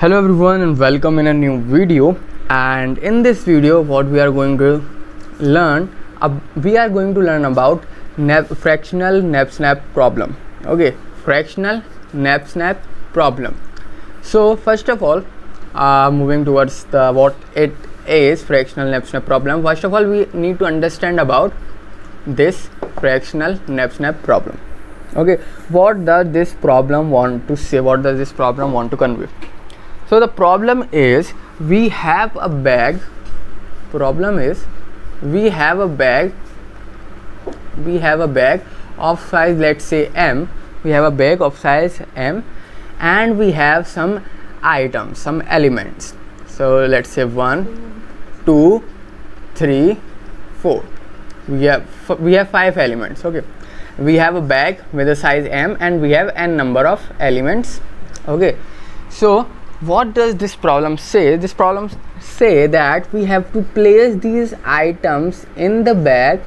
Hello everyone and welcome in a new video. And in this video what we are going to learn about fractional knapsack problem. Okay, fractional knapsack problem. So first of all, moving towards the what it is, fractional knapsack problem. First of all, we need to understand about this fractional knapsack problem. Okay, what does this problem want to say? What does this problem want to convey? So the problem is we have a bag. We have a bag of size, let's say M. We have a bag of size M, and we have some items, some elements. So let's say 1, 2, 3, 4. We have 5 elements. Okay, we have a bag with a size M and we have n number of elements. Okay, so what does this problem say? This problem say that we have to place these items in the bag.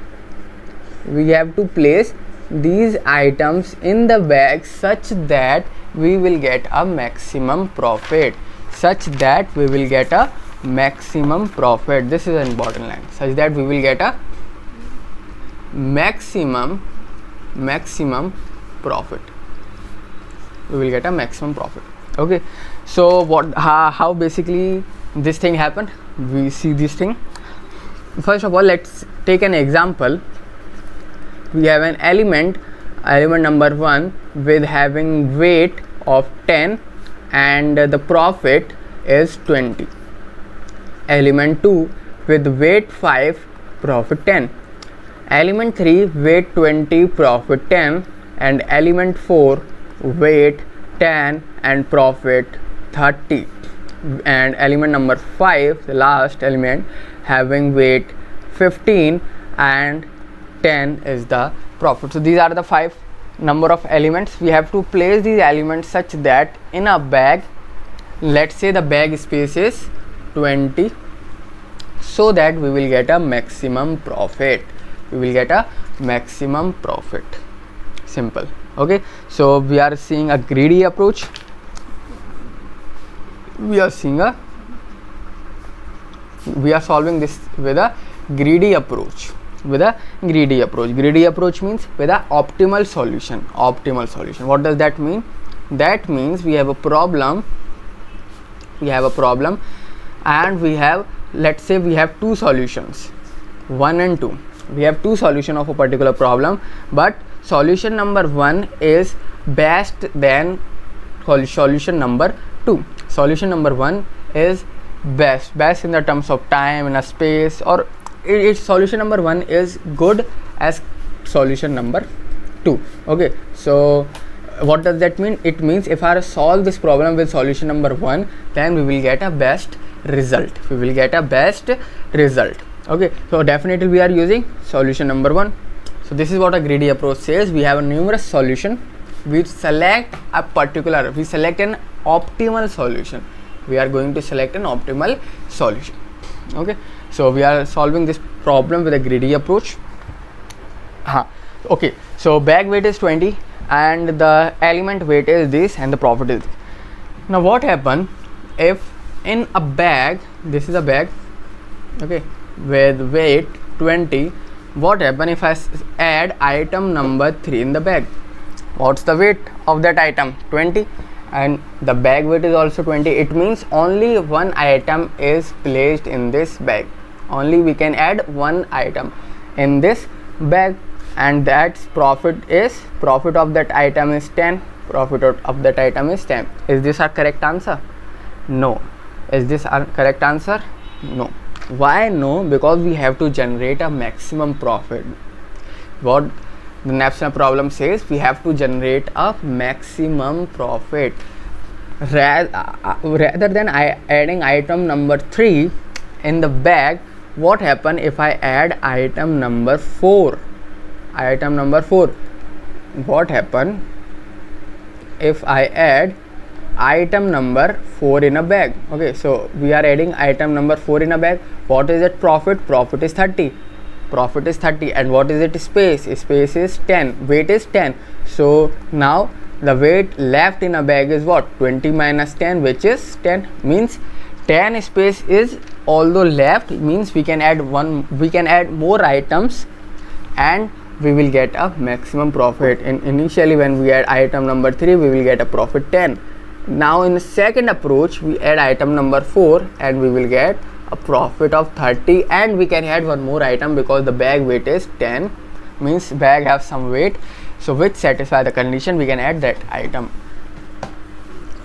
We have to place these items in the bag such that we will get a maximum profit. This is an important line. Such that we will get a maximum profit. Okay, so how basically this thing happened? We see this thing. First of all, let's take an example. We have an element number 1 with having weight of 10 and the profit is 20. Element 2 with weight 5, profit 10. Element 3 weight 20, profit 10, and element 4 weight 10 and profit 30, and element number 5, the last element, having weight 15 and 10 is the profit. So these are the 5 number of elements. We have to place these elements such that in a bag, let's say the bag space is 20, so that we will get a maximum profit. Simple. Okay, so we are seeing a greedy approach. We are solving this with a greedy approach. Greedy approach means with a optimal solution. What does that mean? That means we have a problem and we have, let's say we have 2 solutions, 1 and 2. We have 2 solutions of a particular problem, but solution number 1 is best than solution number 2. Solution number 1 is best in the terms of time and a space, or solution number 1 is good as solution number 2. Okay, so what does that mean? It means if I solve this problem with solution number 1, then we will get a best result. Okay, so definitely we are using solution number 1. So this is what a greedy approach says. We have a numerous solution. We select an optimal solution. We are going to select an optimal solution. Okay, so we are solving this problem with a greedy approach. Okay, so bag weight is 20 and the element weight is this and the profit is this. Now what happen if in a bag, this is a bag, okay, with weight 20, what happen if I add item number 3 in the bag? What's the weight of that item? 20, and the bag weight is also 20. It means only one item is placed in this bag. Only we can add one item in this bag, and that's profit of that item is 10. Is this a correct answer? No. Is this a correct answer? No. Why no? Because we have to generate a maximum profit. What the knapsack problem says, we have to generate a maximum profit. Rather than adding item number 3 in the bag, what happen if I add item number 4? What happen if I add item number 4 in a bag? Okay, so we are adding item number 4 in a bag. What is it? Profit is 30. And what is it? Space is 10. Weight is 10. So now the weight left in a bag is what? 20 minus 10, which is 10. Means 10 space is although left, means we can add more items and we will get a maximum profit. Initially when we add item number 3, we will get a profit 10. Now in the second approach, we add item number 4 and we will get a profit of 30, and we can add one more item because the bag weight is 10, means bag have some weight, so which satisfy the condition, we can add that item.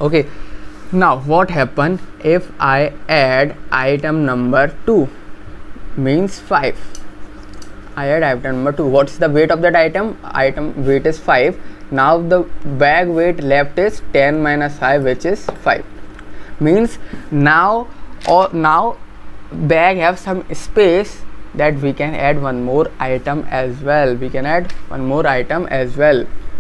Okay, now what happen if I add item number 2, means 5. I add item number 2. What's the weight of that item? Item weight is 5. Now the bag weight left is 10 minus 5, which is 5. Means now bag have some space that we can add one more item as well.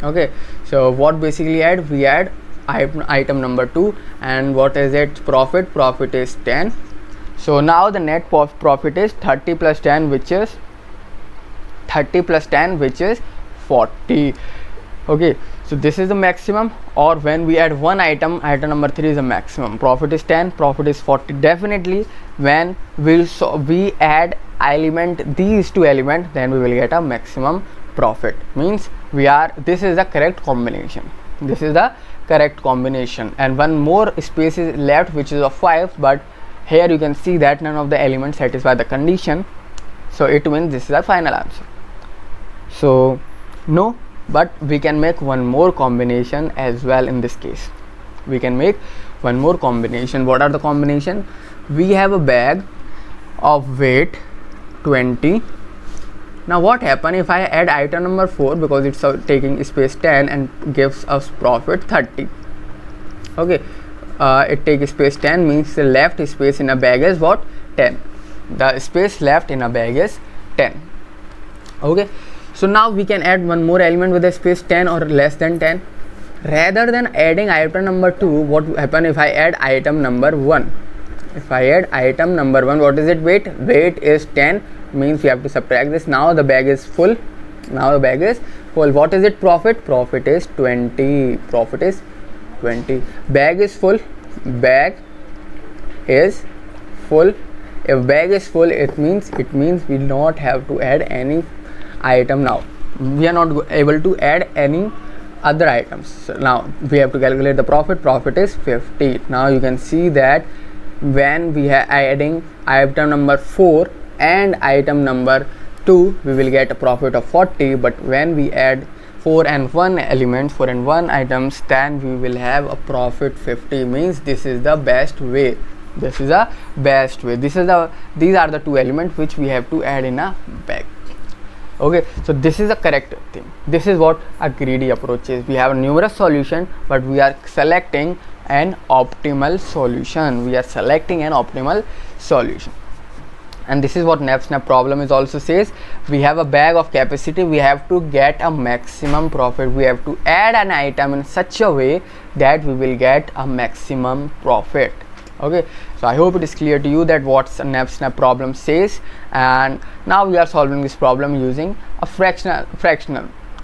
Okay, so what basically add? We add item number 2, and what is its profit? Profit is 10. So now the net profit is 30 plus 10, which is 40. Okay, so this is the maximum, or when we add one item number 3 is the maximum. Profit is 10, profit is 40. Definitely when we add these two elements, then we will get a maximum profit. Means this is the correct combination. And one more space is left, which is of 5, but here you can see that none of the elements satisfy the condition, so it means this is the final answer. So no, but we can make one more combination as well. In this case, we can make one more combination. What are the combination? We have a bag of weight 20. Now what happen if I add item number 4, because it's taking space 10 and gives us profit 30. Okay, it takes space 10, means the left space in a bag is what? 10. The space left in a bag is 10. Okay, so now we can add one more element with a space 10 or less than 10. Rather than adding item number 2, what happen if I add item number 1? If I add item number 1, what is it? Weight is 10, means we have to subtract this. Now the bag is full. What is it? Profit is 20. Bag is full. If bag is full, it means we do not have to add any item. Now we are not able to add any other items. So now we have to calculate the profit is 50. Now you can see that when we are adding item number 4 and item number 2, we will get a profit of 40, but when we add 4 and 1 items, then we will have a profit 50. Means this is the best way. These are the two elements which we have to add in a bag. Okay, so this is the correct thing. This is what a greedy approach is. We have numerous solutions, but we are selecting an optimal solution. And this is what knapsack problem is also says. We have a bag of capacity, we have to get a maximum profit. We have to add an item in such a way that we will get a maximum profit. Okay, so I hope it is clear to you that what a knapsack problem says. And now we are solving this problem using a fractional.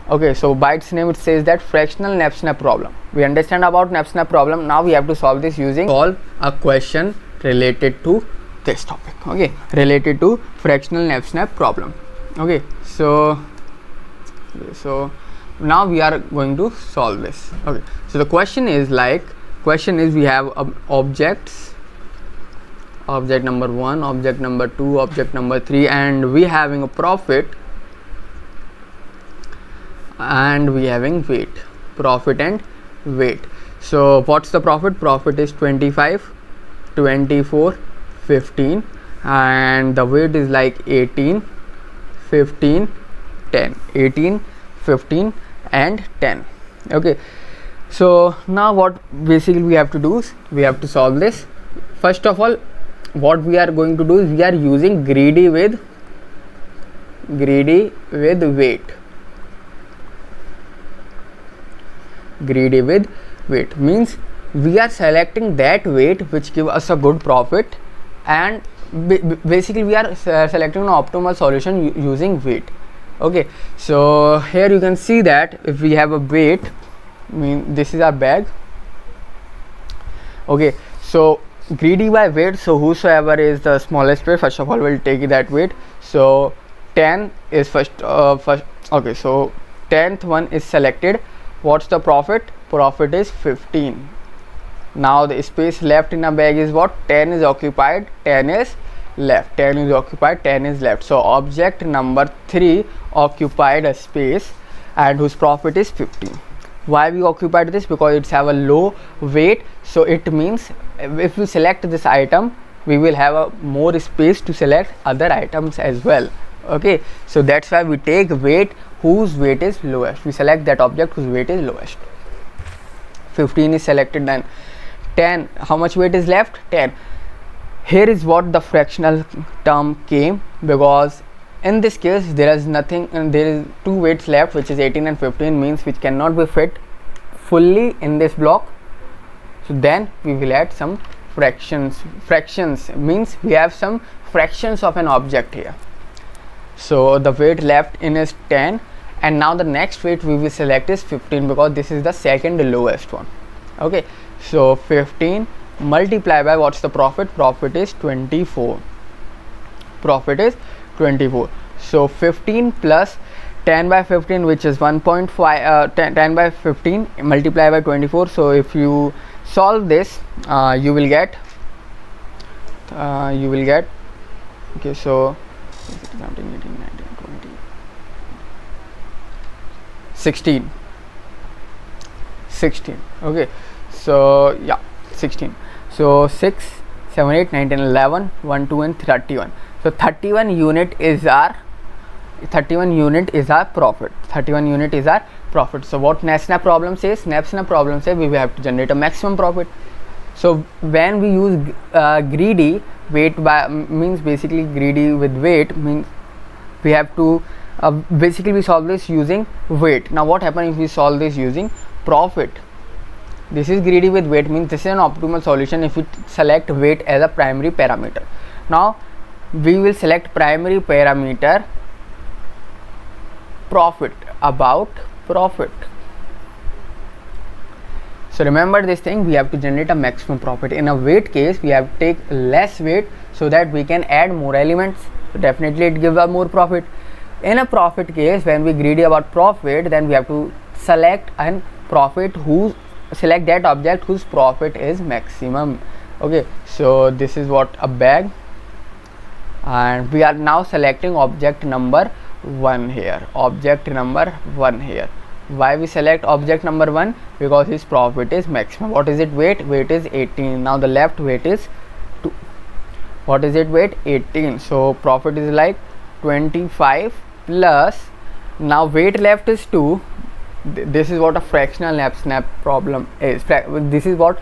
Okay, so by its name it says that fractional knapsack problem. We understand about knapsack problem. Now we have to solve this using solve a question related to this topic. Okay, related to fractional knapsack problem. Okay, so now we are going to solve this. Okay, so the question is we have objects, object number 1, object number 2, object number 3, and we having a profit and we having weight, profit and weight. So what's the profit? Profit is 25, 24, 15, and the weight is like 18, 15, 10, 18, 15 and 10. Okay, so now what basically we have to do is we have to solve this. First of all, what we are going to do is we are using greedy with weight. Greedy with weight means we are selecting that weight which give us a good profit, and basically we are selecting an optimal solution using weight. Okay, so here you can see that if we have a weight this is our bag. Okay, so greedy by weight, so whosoever is the smallest weight, first of all will take that weight. So 10 is first. Okay, so 10th one is selected. What's the profit? Profit is 15. Now the space left in a bag is what? 10 is occupied, 10 is left. 10 is occupied, 10 is left. So object number 3 occupied a space and whose profit is 15. Why we occupied this? Because it's have a low weight, so it means if we select this item, we will have a more space to select other items as well. Okay, so that's why we take weight whose weight is lowest. We select that object whose weight is lowest. 15 is selected, then 10, how much weight is left? 10. Here is what the fractional term came, because in this case there is nothing, and there is 2 weights left, which is 18 and 15, means which cannot be fit fully in this block. So then we will add some fractions. Fractions means we have some fractions of an object here. So the weight left in is 10, and now the next weight we will select is 15, because this is the second lowest one. Okay, so 15 multiply by what's the profit? Profit is 24. Profit is 24. So 15 plus 10 by 15, which is 1.5, 10 by 15 multiply by 24. So if you solve this, you will get okay, so 16. Okay, so yeah, 16. So 6, 7, 8, 9, 10, 11, 1, 2 and 31. So 31 unit is our profit. 31 unit is our profit. So what NASNAP problem says? NASNAP problem says we have to generate a maximum profit. So when we use greedy weight by means, basically greedy with weight means we have to basically we solve this using weight. Now what happens if we solve this using profit? This is greedy with weight, means this is an optimal solution if we select weight as a primary parameter. Now we will select primary parameter profit, about profit. So remember this thing, we have to generate a maximum profit. In a weight case, we have to take less weight so that we can add more elements. So definitely it gives us more profit. In a profit case, when we greedy about profit, then we have to select an profit select that object whose profit is maximum. Okay, so this is what a bag, and we are now selecting object number 1 here. Object number 1 here. Why we select object number 1? Because his profit is maximum. What is it weight? Weight is 18. Now the left weight is 2. What is it weight? 18. So profit is like 25 plus, now weight left is 2. This is what a fractional knapsack problem is. This is what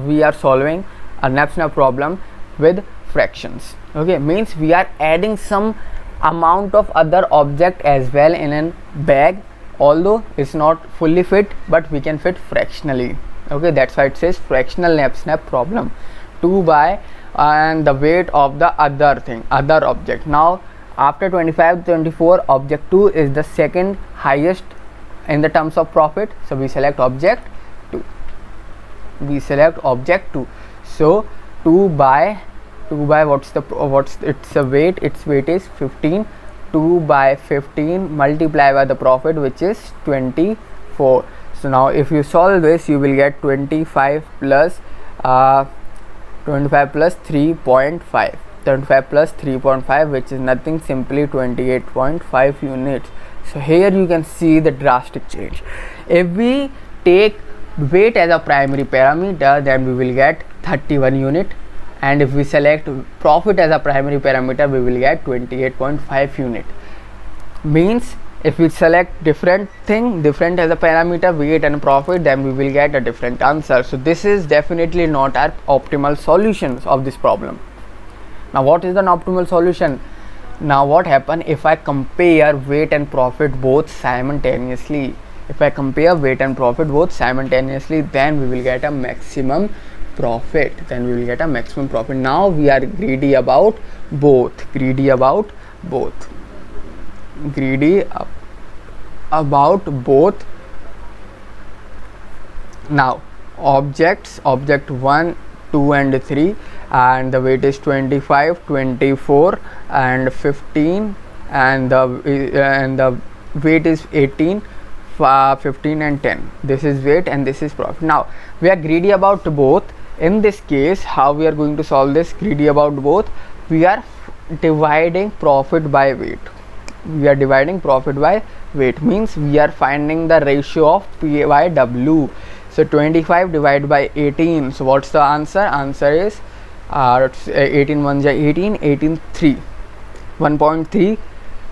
we are solving a knapsack problem with fractions. Okay, means we are adding some amount of other object as well in a bag, although it's not fully fit, but we can fit fractionally. Okay, that's why it says fractional knapsack problem. 2 by and the weight of the other object. Now after 25 24, object 2 is the second highest in the terms of profit, so we select object 2. So 2 by what's its weight? Its weight is 15. 2 by 15 multiply by the profit, which is 24. So now if you solve this, you will get 25 plus 3.5. 25 plus 3.5, which is nothing, simply 28.5 units. So here you can see the drastic change. If we take weight as a primary parameter, then we will get 31 unit, and if we select profit as a primary parameter, we will get 28.5 unit. Means if we select different as a parameter, weight and profit, then we will get a different answer. So this is definitely not our optimal solutions of this problem. Now what is the optimal solution? Now what happen if I compare weight and profit both simultaneously? If I compare weight and profit both simultaneously, then we will get a maximum profit. Now we are greedy about both. Now object 1, 2 and 3, and the weight is 25, 24 and 15, and the weight is 18, 15 and 10. This is weight and this is profit. Now we are greedy about both. In this case, how we are going to solve this? Greedy about both, we are dividing profit by weight. We are dividing profit by weight means we are finding the ratio of P by W. So 25 divided by 18. So what's the answer? Answer is 18 1 18, 18 3. 1.3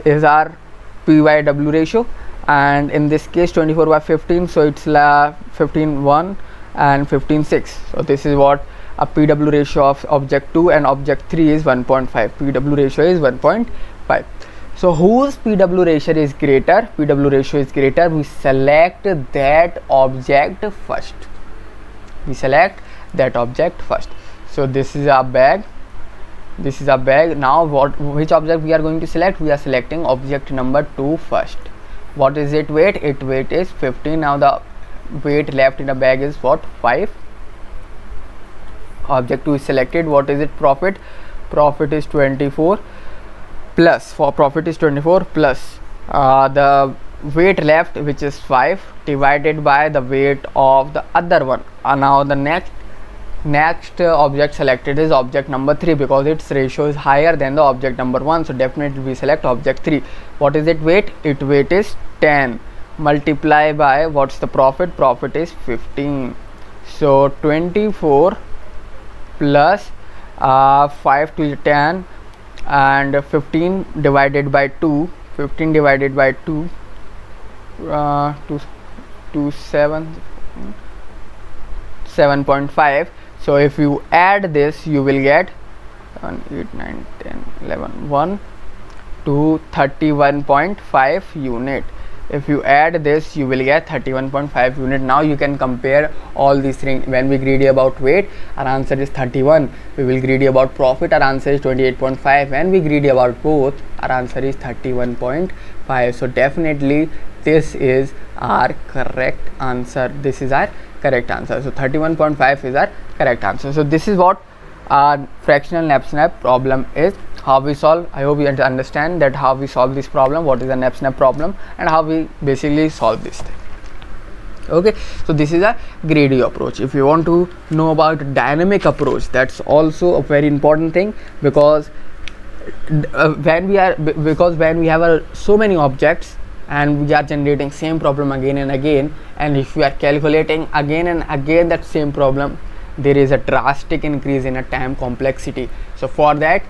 is our P by W ratio, and in this case 24 by 15, so it's 15 1 and 15 6. So this is what a PW ratio of object 2, and object 3 is 1.5. PW ratio is 1.5. So whose PW ratio is greater? PW ratio is greater. We select that object first. We select that object first. So this is a bag. This is a bag. Now which object we are going to select? We are selecting object number 2 first. What is its weight? Its weight is 15. Now the weight left in the bag is what? 5. Object 2 is selected. What is its profit? Profit is 24 plus, for profit is 24 plus the weight left, which is 5, divided by the weight of the other one. Now the next object selected is object number 3, because its ratio is higher than the object number 1, so definitely we select object 3. What is its weight? Its weight is 10, multiply by what's the profit? Profit is 15. So 24 plus 5 to 10 and 15 divided by 2, 15 divided by 2 to 7.5. So if you add this, you will get 7, 8, 9, 10, 11, 1 to 31.5 unit. If you add this, you will get 31.5 unit. Now you can compare all these things. When we greedy about weight, our answer is 31. We will greedy about profit, our answer is 28.5. When we greedy about both, our answer is 31.5. So definitely this is our correct answer. This is our correct answer. So 31.5 is our correct answer. So this is what our fractional knapsack problem is. How we solve? I hope you understand that how we solve this problem, what is the knapsack problem, and how we basically solve this thing. Okay, so this is a greedy approach. If you want to know about dynamic approach, that's also a very important thing, because when we have so many objects and we are generating same problem again and again, and if we are calculating again and again that same problem, there is a drastic increase in a time complexity. So for that,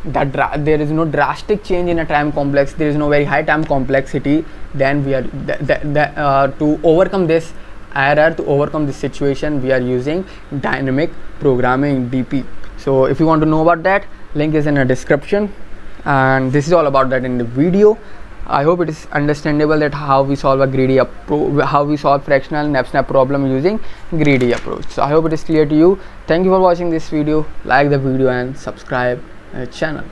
there is no drastic change in a time complex, there is no very high time complexity, then we are to overcome this error, to overcome this situation, we are using dynamic programming, DP. So if you want to know about that, link is in the description, and this is all about that in the video. I hope it is understandable that how we solve a greedy how we solve fractional knapsack problem using greedy approach. So I hope it is clear to you. Thank you for watching this video. Like the video and subscribe channel.